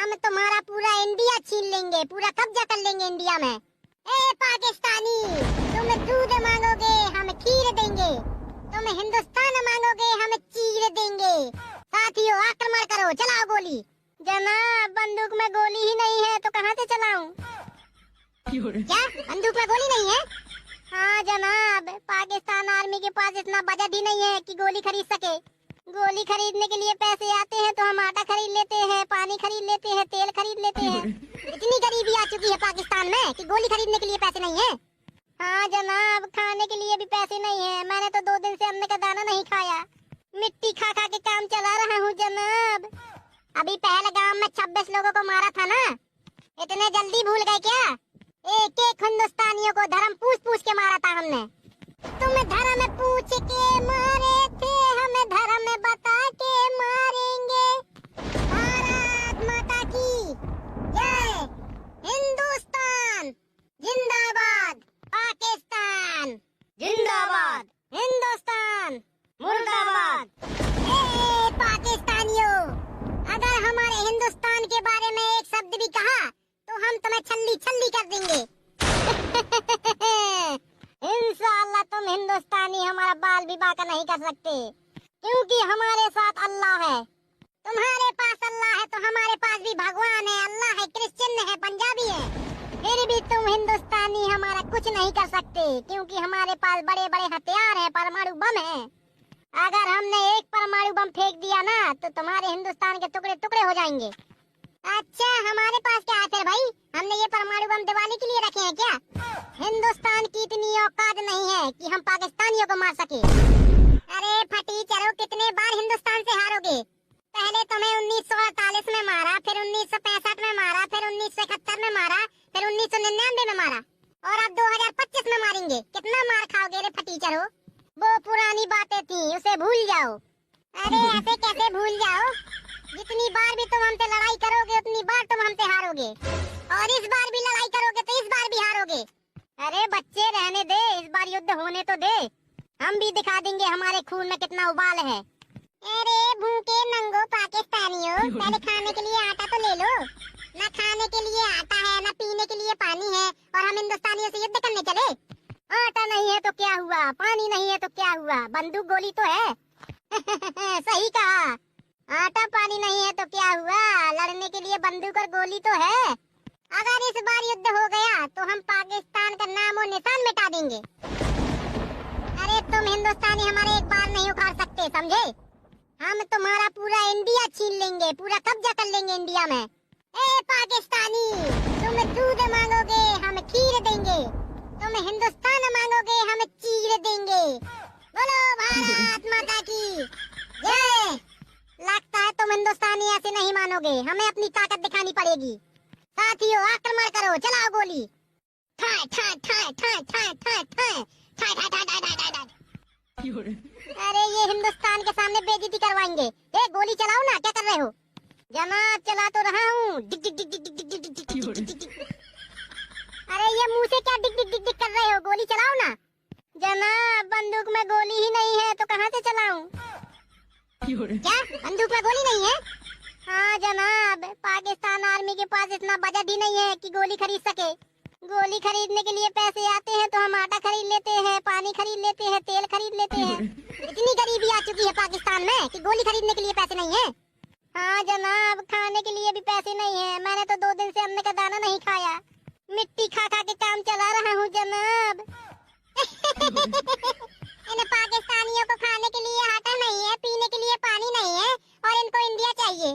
हम तुम्हारा पूरा इंडिया छीन लेंगे, पूरा कब्जा कर लेंगे इंडिया में। ए पाकिस्तानी, तुम दूध मांगोगे हम खीर देंगे, तुम हिंदुस्तान मांगोगे हम चीर देंगे। साथियों आक्रमण करो, चलाओ गोली। जनाब बंदूक में गोली ही नहीं है तो कहाँ से चलाऊं? क्या बंदूक में गोली नहीं है? हाँ जनाब, पाकिस्तान आर्मी के पास इतना बजट ही नहीं है कि गोली खरीद सके। गोली खरीदने के लिए पैसे आते हैं तो हम आटा खरीद लेते हैं, पानी खरीद लेते हैं, तेल खरीद लेते हैं। इतनी गरीबी आ चुकी है पाकिस्तान में कि गोली खरीदने के लिए पैसे नहीं है। हाँ जनाब, खाने के लिए भी पैसे नहीं है। मैंने तो 2 दिन से अन्न का दाना नहीं खाया, मिट्टी खा खा के काम चला रहा हूँ जनाब। अभी पहलगाम में 26 लोगों को मारा था ना, इतने जल्दी भूल गए क्या? एक एक हिंदुस्तानियों को धर्म पूछ पूछ के मारा था हमने। तुम धर्म पूछ के मारे थे, हमें धर्म बता के मारेंगे। भारत माता की जय। हिंदुस्तान जिंदाबाद, पाकिस्तान जिंदाबाद, हिंदुस्तान मुर्दाबाद। ए पाकिस्तानियों, अगर हमारे हिंदुस्तान के बारे में एक शब्द भी कहा तो हम तुम्हें छल्ली छल्ली कर देंगे। इंशाअल्लाह तुम हिंदुस्तानी हमारा बाल भी बांका नहीं कर सकते, क्योंकि हमारे साथ अल्लाह है। तुम्हारे पास अल्लाह है तो हमारे पास भी भगवान है, अल्लाह है, क्रिश्चियन है, पंजाबी है। फिर भी तुम हिंदुस्तानी हमारा कुछ नहीं कर सकते, क्योंकि हमारे पास बड़े बड़े हथियार हैं, परमाणु बम है। अगर हमने एक परमाणु बम फेंक दिया ना तो तुम्हारे हिंदुस्तान के टुकड़े टुकड़े हो जाएंगे। अच्छा हमारे पास क्या है फिर भाई? हमने ये परमाणु बम दिवाली के लिए रखे हैं क्या? हिंदुस्तान की इतनी औकात नहीं है कि हम पाकिस्तानियों को मार सके। अरे फटी चलो, कितने बार हिंदुस्तान से हारोगे? पहले तुम्हें 1948 में मारा, फिर 1965 में मारा, फिर 1971 में मारा, फिर 1999 में मारा, और अब 2025 में मारेंगे। कितना मार खाओगे रे फटी चलो? वो पुरानी बातें थी, उसे भूल जाओ। अरे ऐसे कैसे भूल जाओ? जितनी बार भी तुम हमसे लड़ाई करोगे उतनी बार तुम हमसे हारोगे, और इस बार भी लड़ाई करोगे तो इस बार भी हारोगे। अरे बच्चे रहने दे, इस बार युद्ध होने तो दे, हम भी दिखा देंगे हमारे खून में कितना उबाल है। अरे भूखे नंगो पाकिस्तानियों, पहले खाने के लिए आटा तो ले लो। न खाने के लिए आटा है, न पीने के लिए पानी है, और हम हिंदुस्तानियों से युद्ध करने चले। आटा नहीं है तो क्या हुआ, पानी नहीं है तो क्या हुआ, बंदूक गोली तो है। सही कहा, आटा पानी नहीं है तो क्या हुआ, लड़ने के लिए बंदूक और गोली तो है। अगर इस बार युद्ध हो गया तो हम पाकिस्तान का नाम और निशान मिटा देंगे। अरे तुम हिंदुस्तानी हमारे एक बार नहीं उखाड़ सकते, समझे? हम तुम्हारा पूरा इंडिया छीन लेंगे, पूरा कब्जा कर लेंगे इंडिया में। ए पाकिस्तानी, तुम दूध मांगोगे हम खीर देंगे, तुम हिंदुस्तान मांगोगे हम चीर देंगे। बोलो भारत माता की जय। लगता है तुम हिंदुस्तानी ऐसे नहीं मानोगे, हमें अपनी ताकत दिखानी पड़ेगी। साथियों आक्रमण करो, चलाओ गोली। ठाए ठाए ठाए ठाए ठाए ठाए ठाए ठाए ठाए ठाए ठाए ठाए ठाए। अरे ये हिंदुस्तान के सामने बेइज्जती करवाएंगे। ए गोली चलाओ ना, क्या कर रहे हो? जनाब चला तो रहा हूँ। Dick Dick Dick Dick Dick Dick Dick Dick Dick Dick. अरे ये मुंह से क्या डिक डिक डिक डिक कर रहे हो? गोली चलाओ ना। जनाब बंदूक में गोली ही नहीं है तो कहाँ से चलाऊं? क्या बंदूक में गोली नहीं है? हाँ जनाब, पाकिस्तान आर्मी के पास इतना बजट ही नहीं है कि गोली खरीद सके। गोली खरीदने के लिए पैसे आते हैं तो हम आटा खरीद लेते हैं, पानी खरीद लेते हैं, तेल खरीद लेते हैं। इतनी गरीबी आ चुकी है पाकिस्तान में कि गोली खरीदने के लिए पैसे नहीं है। हाँ जनाब, खाने के लिए भी पैसे नहीं है। मैंने तो 2 दिन से अन्न का दाना नहीं खाया, मिट्टी खा खा के काम चला रहा हूँ जनाब। इन पाकिस्तानियों को खाने के लिए आटा नहीं है, पीने के लिए पानी नहीं है, और इनको इंडिया चाहिए।